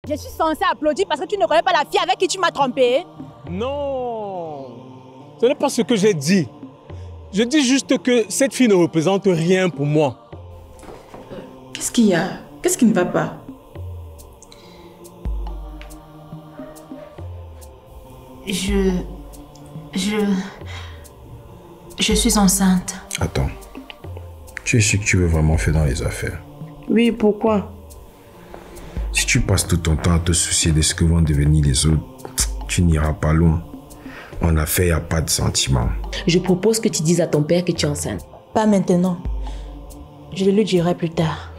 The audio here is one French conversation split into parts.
Je suis censée applaudir parce que tu ne connais pas la fille avec qui tu m'as trompé. Non, ce n'est pas ce que j'ai dit. Je dis juste que cette fille ne représente rien pour moi. Qu'est-ce qu'il y a? Qu'est-ce qui ne va pas? Je suis enceinte. Attends. Tu es sûr que tu veux vraiment faire dans les affaires? Oui, pourquoi? Si tu passes tout ton temps à te soucier de ce que vont devenir les autres, tu n'iras pas loin. En affaires, il n'y a pas de sentiments. Je propose que tu dises à ton père que tu es enceinte. Pas maintenant. Je le lui dirai plus tard.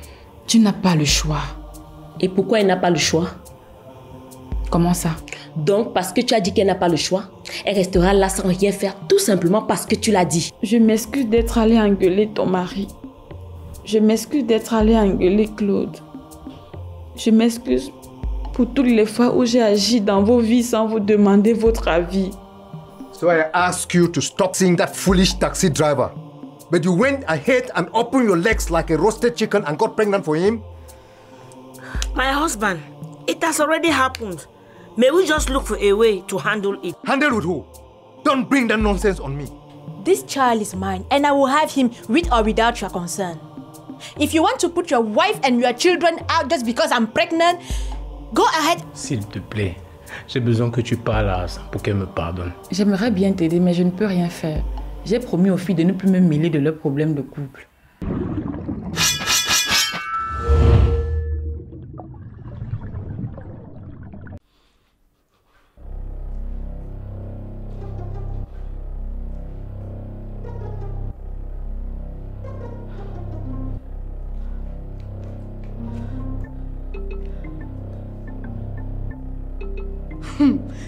Tu n'as pas le choix. Et pourquoi elle n'a pas le choix? Comment ça? Donc, parce que tu as dit qu'elle n'a pas le choix, elle restera là sans rien faire, tout simplement parce que tu l'as dit. Je m'excuse d'être allée engueuler ton mari. Je m'excuse d'être allée engueuler Claude. Je m'excuse pour toutes les fois où j'ai agi dans vos vies sans vous demander votre avis. So I ask you to stop seeing that foolish taxi driver. But you went ahead and opened your legs like a roasted chicken and got pregnant for him? My husband, it has already happened. May we just look for a way to handle it? Handle with who? Don't bring that nonsense on me. This child is mine and I will have him with or without your consent. If you want to put your wife and your children out just because I'm pregnant, go ahead. S'il te plaît, j'ai besoin que tu parles à Sam pour qu'elle me pardonne. J'aimerais bien t'aider, mais je ne peux rien faire. J'ai promis aux filles de ne plus me mêler de leurs problèmes de couple.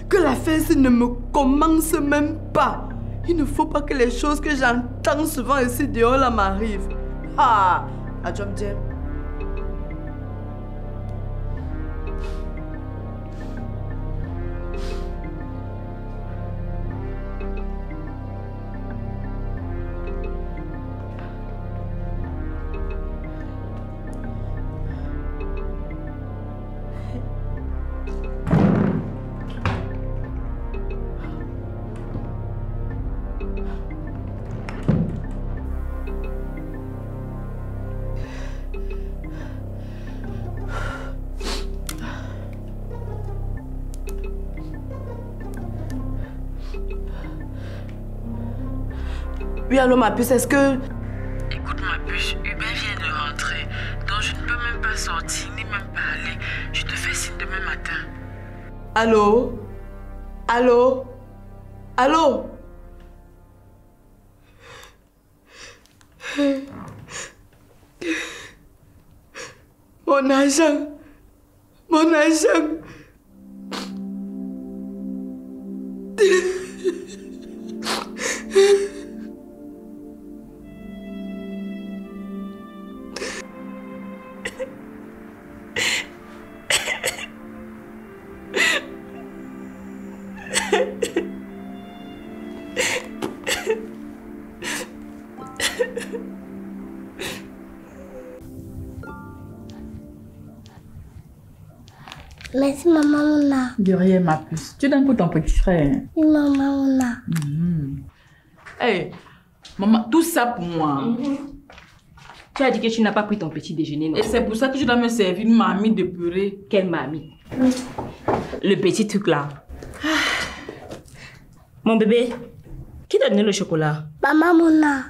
Que la fête ne me commence même pas. Il ne faut pas que les choses que j'entends souvent ici dehors là m'arrivent. Ah, Adjomdjem. Oui, allô ma puce, est-ce que... Écoute ma puce, Hubert vient de rentrer, donc je ne peux même pas sortir ni même parler. Je te fais signe demain matin. Allô? Allô? Allô? Mon argent! Mon argent! Merci maman Mouna. De rien ma puce. Tu donnes pour ton petit frère. Oui maman Mouna. Hey, maman, tout ça pour moi. Tu as dit que tu n'as pas pris ton petit déjeuner, non? Et c'est pour ça que je dois me servir une mamie de purée. Quelle mamie? Le petit truc là. Mon bébé, qui t'a donné le chocolat? Maman Mouna.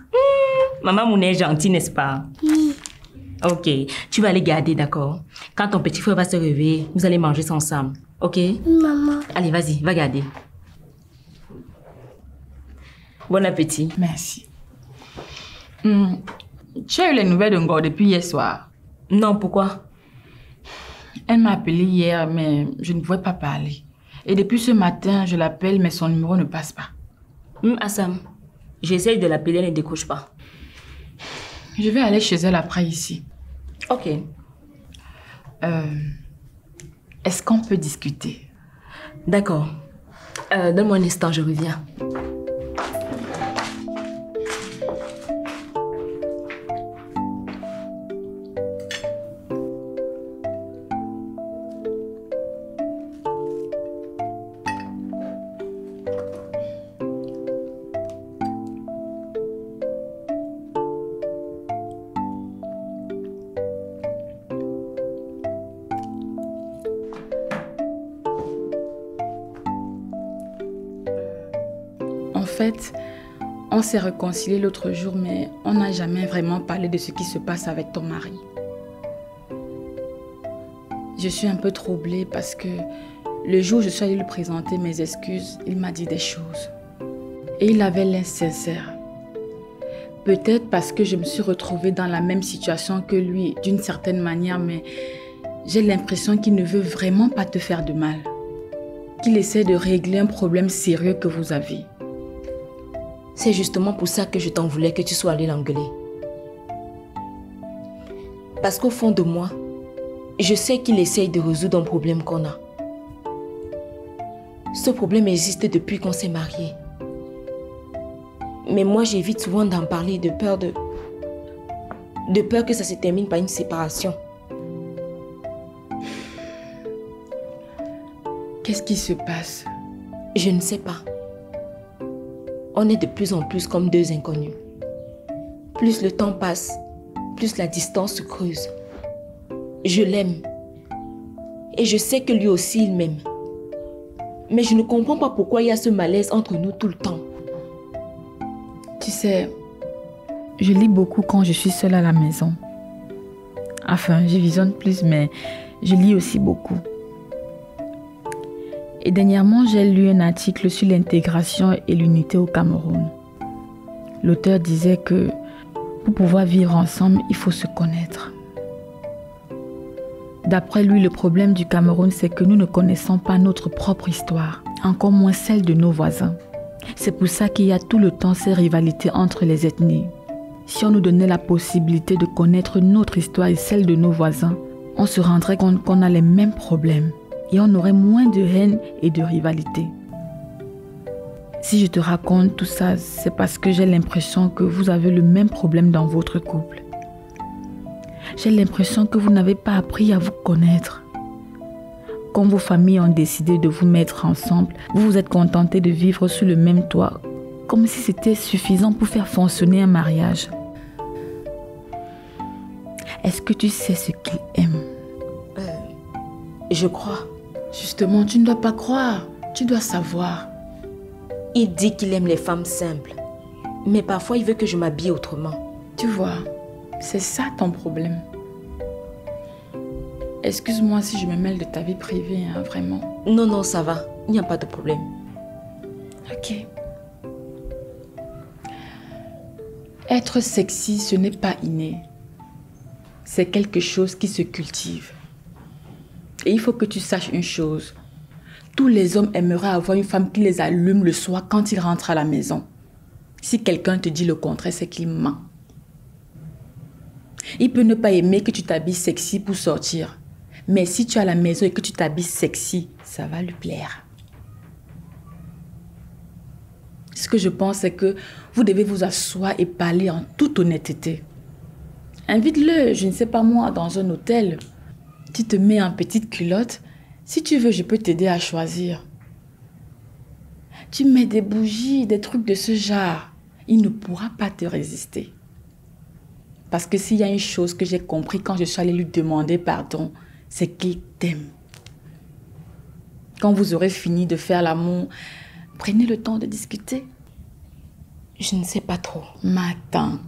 Maman Mouna est gentille, n'est-ce pas? Oui. Ok, tu vas aller garder, d'accord? Quand ton petit frère va se réveiller, vous allez manger ça ensemble, ok? Oui, maman. Allez, vas-y, va garder. Bon appétit. Merci. Tu as eu les nouvelles de Ngor depuis hier soir? Non, pourquoi? Elle m'a appelé hier, mais je ne pouvais pas parler. Et depuis ce matin, je l'appelle, mais son numéro ne passe pas. Assam, j'essaye de l'appeler, elle ne décroche pas. Je vais aller chez elle après ici. Ok. Est-ce qu'on peut discuter? D'accord. Donne-moi un instant, je reviens. fait, on s'est réconciliés l'autre jour, mais on n'a jamais vraiment parlé de ce qui se passe avec ton mari. Je suis un peu troublée parce que le jour où je suis allée lui présenter mes excuses, il m'a dit des choses. Et il avait l'air sincère. Peut-être parce que je me suis retrouvée dans la même situation que lui, d'une certaine manière, mais j'ai l'impression qu'il ne veut vraiment pas te faire de mal. Qu'il essaie de régler un problème sérieux que vous avez. C'est justement pour ça que je t'en voulais que tu sois allé l'engueuler. Parce qu'au fond de moi, je sais qu'il essaye de résoudre un problème qu'on a. Ce problème existe depuis qu'on s'est mariés. Mais moi, j'évite souvent d'en parler de peur que ça se termine par une séparation. Qu'est-ce qui se passe? Je ne sais pas. On est de plus en plus comme deux inconnus. Plus le temps passe, plus la distance se creuse. Je l'aime. Et je sais que lui aussi, il m'aime. Mais je ne comprends pas pourquoi il y a ce malaise entre nous tout le temps. Tu sais, je lis beaucoup quand je suis seule à la maison. Enfin, je visionne plus, mais je lis aussi beaucoup. Et dernièrement, j'ai lu un article sur l'intégration et l'unité au Cameroun. L'auteur disait que pour pouvoir vivre ensemble, il faut se connaître. D'après lui, le problème du Cameroun, c'est que nous ne connaissons pas notre propre histoire, encore moins celle de nos voisins. C'est pour ça qu'il y a tout le temps ces rivalités entre les ethnies. Si on nous donnait la possibilité de connaître notre histoire et celle de nos voisins, on se rendrait compte qu'on a les mêmes problèmes et on aurait moins de haine et de rivalité. Si je te raconte tout ça, c'est parce que j'ai l'impression que vous avez le même problème dans votre couple. J'ai l'impression que vous n'avez pas appris à vous connaître. Quand vos familles ont décidé de vous mettre ensemble, vous vous êtes contentés de vivre sous le même toit, comme si c'était suffisant pour faire fonctionner un mariage. Est-ce que tu sais ce qu'il aime? Je crois. Justement, tu ne dois pas croire, tu dois savoir. Il dit qu'il aime les femmes simples, mais parfois il veut que je m'habille autrement. Tu vois, c'est ça ton problème. Excuse-moi si je me mêle de ta vie privée, hein, vraiment. Non, non, ça va. Il n'y a pas de problème. Ok. Être sexy, ce n'est pas inné. C'est quelque chose qui se cultive. Et il faut que tu saches une chose. Tous les hommes aimeraient avoir une femme qui les allume le soir quand ils rentrent à la maison. Si quelqu'un te dit le contraire, c'est qu'il ment. Il peut ne pas aimer que tu t'habilles sexy pour sortir. Mais si tu es à la maison et que tu t'habilles sexy, ça va lui plaire. Ce que je pense, c'est que vous devez vous asseoir et parler en toute honnêteté. Invite-le, je ne sais pas moi, dans un hôtel. Tu te mets en petite culotte. Si tu veux, je peux t'aider à choisir. Tu mets des bougies, des trucs de ce genre. Il ne pourra pas te résister. Parce que s'il y a une chose que j'ai compris quand je suis allée lui demander pardon, c'est qu'il t'aime. Quand vous aurez fini de faire l'amour, prenez le temps de discuter. Je ne sais pas trop. Mais attends.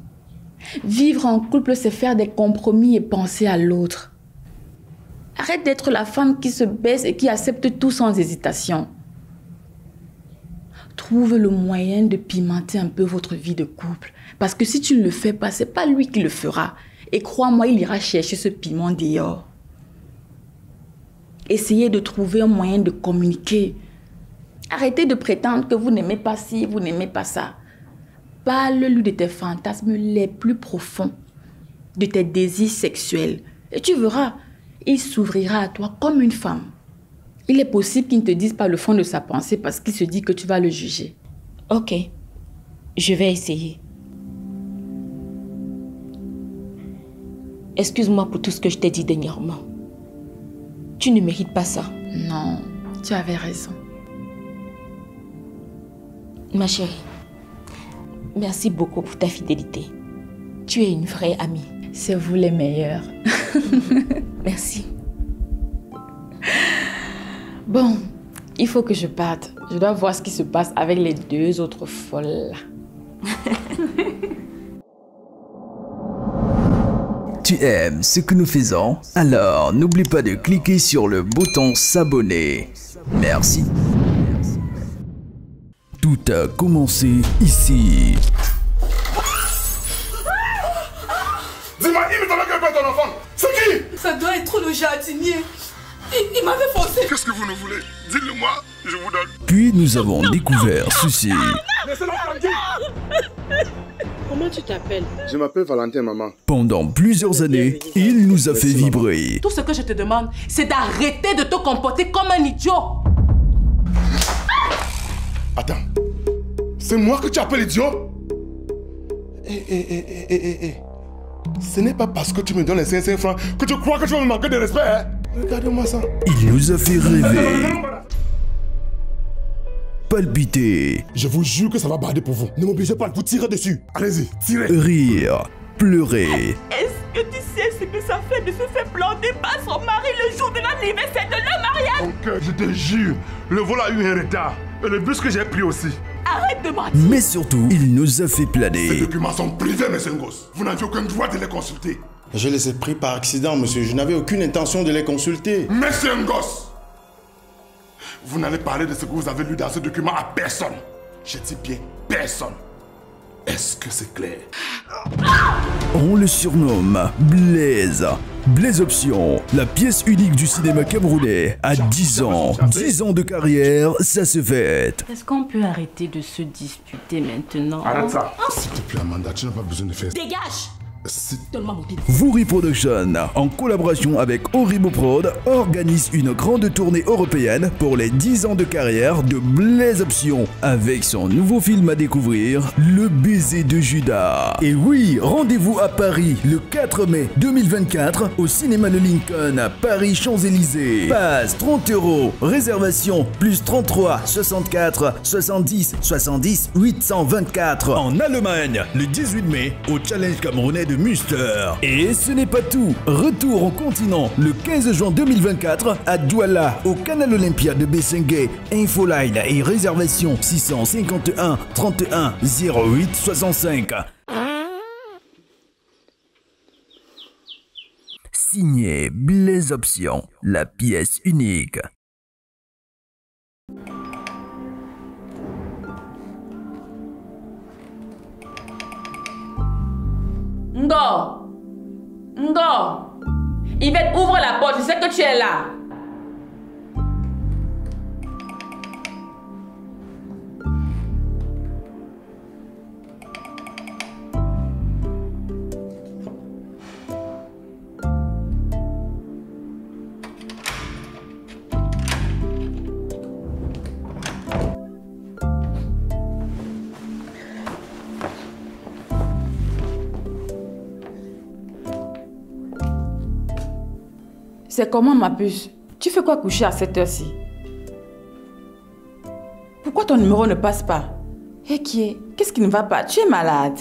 Vivre en couple, c'est faire des compromis et penser à l'autre. Arrête d'être la femme qui se baisse et qui accepte tout sans hésitation. Trouve le moyen de pimenter un peu votre vie de couple. Parce que si tu ne le fais pas, c'est pas lui qui le fera. Et crois-moi, il ira chercher ce piment dehors. Essayez de trouver un moyen de communiquer. Arrêtez de prétendre que vous n'aimez pas ci, vous n'aimez pas ça. Parle-lui de tes fantasmes les plus profonds, de tes désirs sexuels. Et tu verras, il s'ouvrira à toi comme une femme. Il est possible qu'il ne te dise pas le fond de sa pensée parce qu'il se dit que tu vas le juger. Ok, je vais essayer. Excuse-moi pour tout ce que je t'ai dit dernièrement. Tu ne mérites pas ça. Non, tu avais raison. Ma chérie, merci beaucoup pour ta fidélité. Tu es une vraie amie. C'est vous les meilleurs. Merci. Bon, Il faut que je parte. Je dois voir ce qui se passe avec les 2 autres folles là. Tu aimes ce que nous faisons? Alors n'oublie pas de cliquer sur le bouton s'abonner. Merci. Tout a commencé ici. Dis-moi, il me donne qu'un peu ton enfant. C'est qui? Ça doit être le jardinier. Il m'avait forcé. Qu'est-ce que vous nous voulez? Dites-le-moi, je vous donne. Puis nous avons découvert ceci. Laissez-le tranquille. Comment tu t'appelles? Je m'appelle Valentin, maman. Pendant plusieurs années, il nous a fait vibrer. Tout ce que je te demande, c'est d'arrêter de te comporter comme un idiot. Attends. C'est moi que tu appelles idiot? Ce n'est pas parce que tu me donnes les 500 francs que tu crois que tu vas me manquer de respect, hein? Regarde-moi ça. Il nous a fait rêver. Palpiter. Je vous jure que ça va barder pour vous. Ne m'obligez pas de vous tirer dessus. Allez-y, tirez. Rire. Pleurer. Est-ce que tu sais ce que ça fait de se faire planter par son mari le jour de l'anniversaire de leur mariage? Ok, je te jure, le vol a eu un retard. Et le bus que j'ai pris aussi. Arrête de mentir. Mais surtout, il nous a fait planer. Ces documents sont privés, monsieur Ngos. Vous n'avez aucun droit de les consulter. Je les ai pris par accident, monsieur. Je n'avais aucune intention de les consulter. Monsieur Ngos, vous n'allez parler de ce que vous avez lu dans ce document à personne. Je dis bien personne. Est-ce que c'est clair? On le surnomme Blaise. Blaise Option, la pièce unique du cinéma camerounais. À 10 ans, 10 ans de carrière, ça se fête. Est-ce qu'on peut arrêter de se disputer maintenant? Arrête ça. S'il te plaît, Amanda, tu n'as pas besoin de faire ça. Dégage. Donne-moi mon téléphone. Vouri Production, en collaboration avec Oribo Prod, organise une grande tournée européenne pour les 10 ans de carrière de Blaise Option, avec son nouveau film à découvrir, Le baiser de Judas. Et oui, rendez-vous à Paris le 4 mai 2024 au cinéma de Lincoln, Paris Champs-Élysées. Passe 30 €, réservation plus 33 64 70 70 824. En Allemagne, le 18 mai au Challenge camerounais de Münster. Et ce n'est pas tout. Retour au continent le 15 juin 2024 à Douala, au Canal Olympia de Bessengué. Infoline et réservation 651 31 08 65. Signé Blaise Option, la pièce unique. Ngo! Ngo! Yvette, ouvre la porte, je sais que tu es là. C'est comment, ma puce? Tu fais quoi coucher à cette heure-ci? Pourquoi ton numéro ne passe pas? Hé, qu'est-ce qui ne va pas? Tu es malade?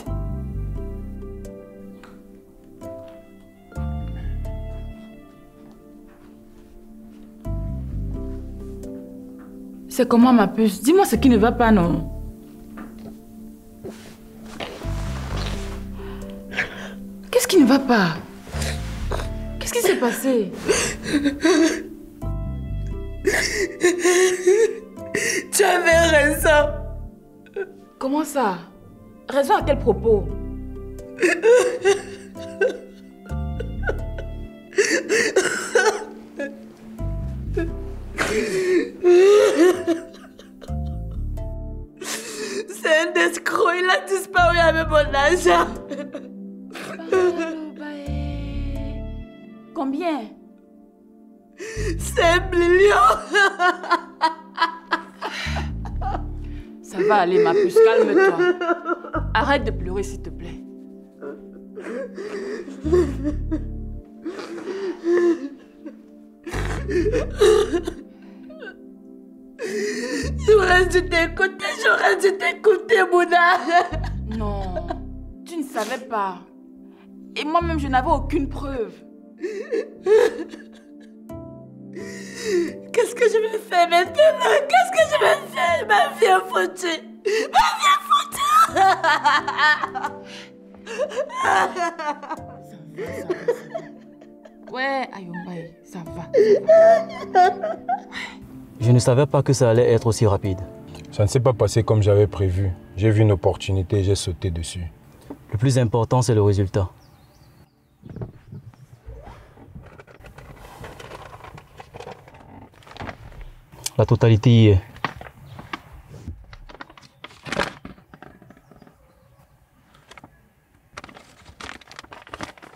C'est comment, ma puce? Dis-moi ce qui ne va pas, non? Qu'est-ce qui ne va pas? Qu'est-ce qui s'est passé? Tu avais raison. Comment ça? Raison à quel propos? C'est un escroc, il a disparu avec mon argent. Combien? 5 millions. Ça va aller, ma puce, calme-toi. Arrête de pleurer, s'il te plaît. J'aurais dû t'écouter, Mouna. Non, tu ne savais pas. Et moi-même, je n'avais aucune preuve. Qu'est-ce que je vais faire maintenant? Qu'est-ce que je vais faire? Ma vie est foutue. Ma vie est foutue. Ouais, Ayombaye, ça va. Je ne savais pas que ça allait être aussi rapide. Ça ne s'est pas passé comme j'avais prévu. J'ai vu une opportunité, j'ai sauté dessus. Le plus important, c'est le résultat. La totalité y est.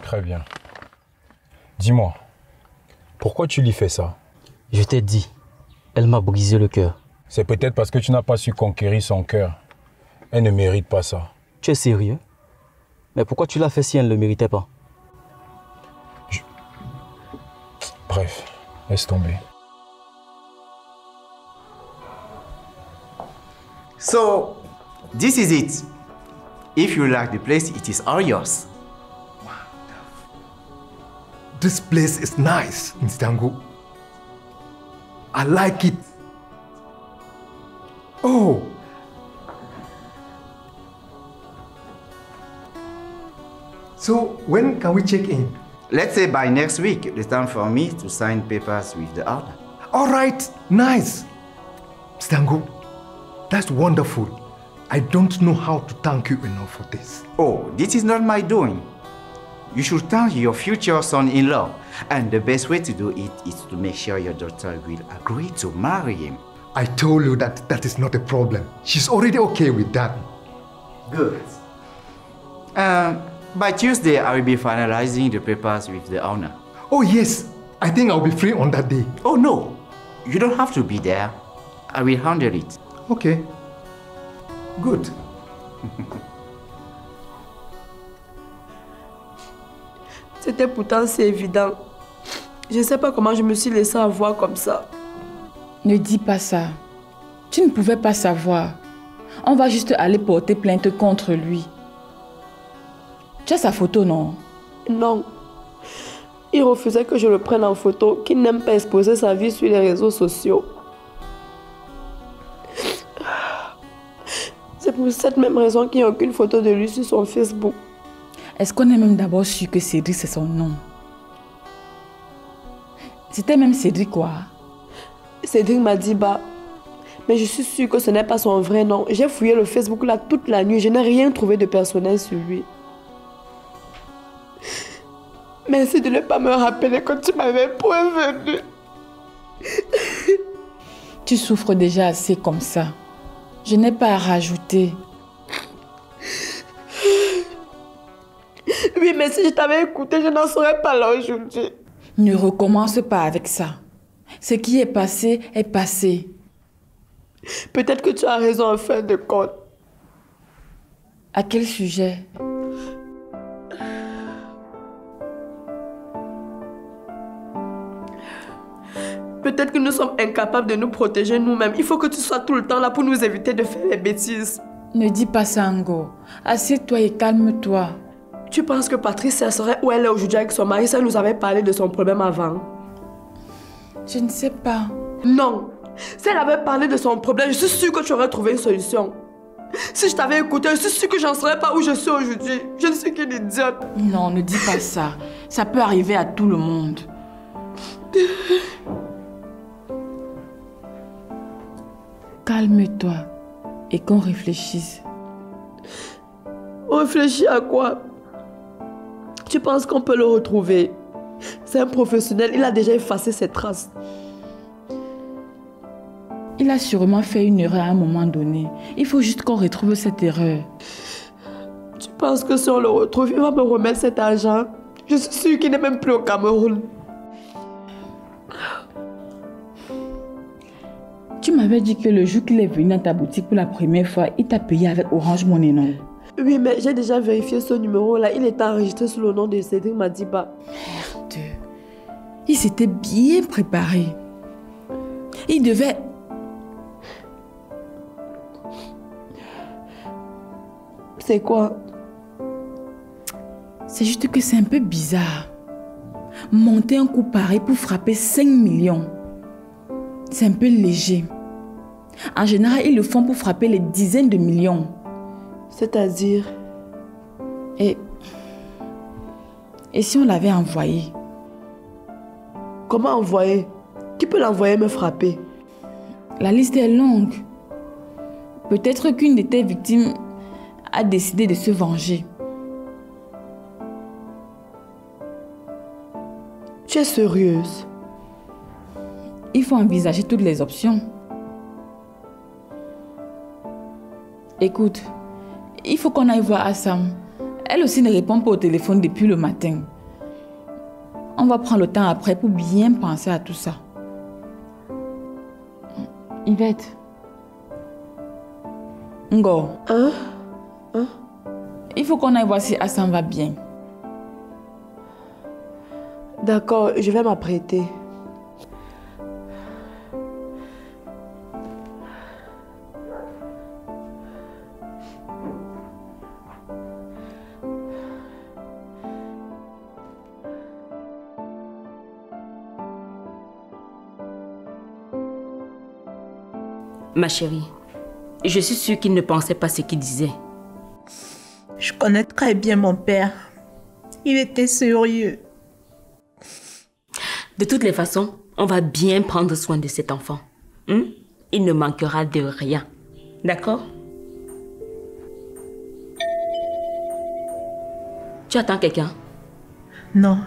Très bien. Dis-moi, pourquoi tu lui fais ça? Je t'ai dit, elle m'a brisé le cœur. C'est peut-être parce que tu n'as pas su conquérir son cœur. Elle ne mérite pas ça. Tu es sérieux? Mais pourquoi tu l'as fait si elle ne le méritait pas? Bref, laisse tomber. So, this is it. If you like the place, it is all yours. This place is nice, Nstango. I like it. Oh. So, when can we check in? Let's say by next week, it's time for me to sign papers with the owner. All right, nice. Stango, that's wonderful. I don't know how to thank you enough for this. Oh, this is not my doing. You should thank your future son-in-law. And the best way to do it is to make sure your daughter will agree to marry him. I told you that that is not a problem. She's already okay with that. Good. By Tuesday, I will be finalizing the papers with the owner. Oh yes, I think I'll be free on that day. Oh no, you don't have to be there. I will handle it. Okay. Good. C'était pourtant si évident. Je ne sais pas comment je me suis laissée avoir comme ça. Ne dis pas ça. Tu ne pouvais pas savoir. On va juste aller porter plainte contre lui. Tu as sa photo, non? Non. Il refusait que je le prenne en photo, qu'il n'aime pas exposer sa vie sur les réseaux sociaux. C'est pour cette même raison qu'il n'y a aucune photo de lui sur son Facebook. Est-ce qu'on est même d'abord sûr que Cédric c'est son nom? C'était même Cédric quoi? Cédric Madiba. Mais je suis sûre que ce n'est pas son vrai nom. J'ai fouillé le Facebook là toute la nuit. Je n'ai rien trouvé de personnel sur lui. Merci de ne pas me rappeler que tu m'avais prévenu. Tu souffres déjà assez comme ça. Je n'ai pas à rajouter. Oui, mais si je t'avais écouté, je n'en serais pas là aujourd'hui. Ne recommence pas avec ça. Ce qui est passé est passé. Peut-être que tu as raison en fin de compte. À quel sujet? Peut-être que nous sommes incapables de nous protéger nous-mêmes. Il faut que tu sois tout le temps là pour nous éviter de faire des bêtises. Ne dis pas ça, Ngo. Assieds-toi et calme-toi. Tu penses que Patricia serait où elle est aujourd'hui avec son mari si elle nous avait parlé de son problème avant? Je ne sais pas. Non. Si elle avait parlé de son problème, je suis sûre que tu aurais trouvé une solution. Si je t'avais écouté, je suis sûre que j'en serais pas où je suis aujourd'hui. Je ne suis qu'une idiote. Non, ne dis pas ça. Ça peut arriver à tout le monde. Calme-toi et qu'on réfléchisse. Réfléchis à quoi? Tu penses qu'on peut le retrouver? C'est un professionnel, il a déjà effacé ses traces. Il a sûrement fait une erreur à un moment donné. Il faut juste qu'on retrouve cette erreur. Tu penses que si on le retrouve, il va me remettre cet argent? Je suis sûre qu'il n'est même plus au Cameroun. Tu m'avais dit que le jour qu'il est venu dans ta boutique pour la première fois, il t'a payé avec Orange Money, non? Oui, mais j'ai déjà vérifié ce numéro-là. Il était enregistré sous le nom de Cédric Madiba. Merde. Il s'était bien préparé. Il devait... C'est quoi? C'est juste que c'est un peu bizarre. monter un coup pareil pour frapper 5 millions, c'est un peu léger. En général, ils le font pour frapper les dizaines de millions. C'est-à-dire? Et si on l'avait envoyé? Comment envoyer? Qui peut l'envoyer me frapper? La liste est longue. Peut-être qu'une de tes victimes a décidé de se venger. Tu es sérieuse? Il faut envisager toutes les options. Écoute, il faut qu'on aille voir Assam. Elle aussi ne répond pas au téléphone depuis le matin. On va prendre le temps après pour bien penser à tout ça. Yvette. Ngo. Il faut qu'on aille voir si Assam va bien. D'accord, je vais m'apprêter. Ma chérie, je suis sûre qu'il ne pensait pas ce qu'il disait. Je connais très bien mon père. Il était sérieux. De toutes les façons, on va bien prendre soin de cet enfant. Il ne manquera de rien. D'accord? Tu attends quelqu'un? Non.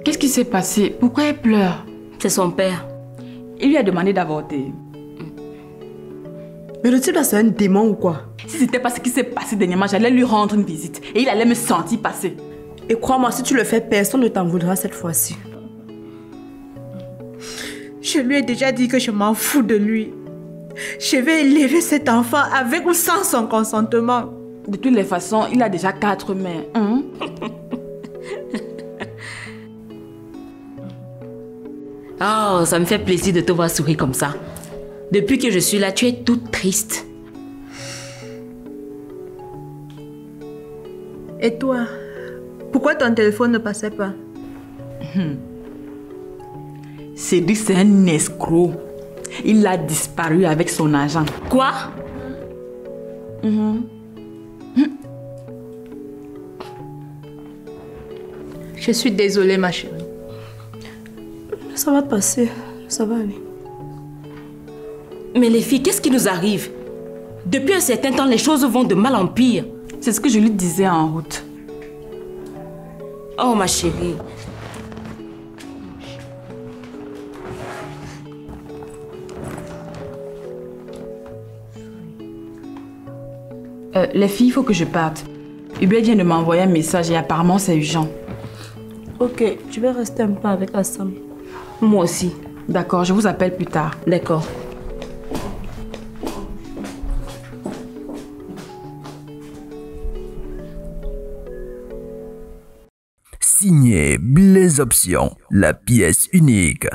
Qu'est-ce qui s'est passé? Pourquoi elle pleure? C'est son père. Il lui a demandé d'avorter. Mais le type là, c'est un démon ou quoi? Si c'était pas ce qui s'est passé dernièrement, j'allais lui rendre une visite et il allait me sentir passer. Et crois-moi, si tu le fais, personne ne t'en voudra cette fois-ci. Je lui ai déjà dit que je m'en fous de lui. Je vais élever cet enfant avec ou sans son consentement. De toutes les façons, il a déjà 4 mères. Oh, ça me fait plaisir de te voir sourire comme ça. Depuis que je suis là, tu es toute triste. Et toi, pourquoi ton téléphone ne passait pas? Cédric, c'est un escroc. Il a disparu avec son agent. Quoi? Je suis désolée, ma chérie. Ça va passer, ça va aller. Mais les filles, qu'est-ce qui nous arrive? Depuis un certain temps, les choses vont de mal en pire. C'est ce que je lui disais en route. Oh, ma chérie. Les filles, il faut que je parte. Hubert vient de m'envoyer un message et apparemment c'est urgent. Ok, tu vas rester un peu avec Assam. Moi aussi. D'accord, je vous appelle plus tard. D'accord. Signé Blaise Option, la pièce unique.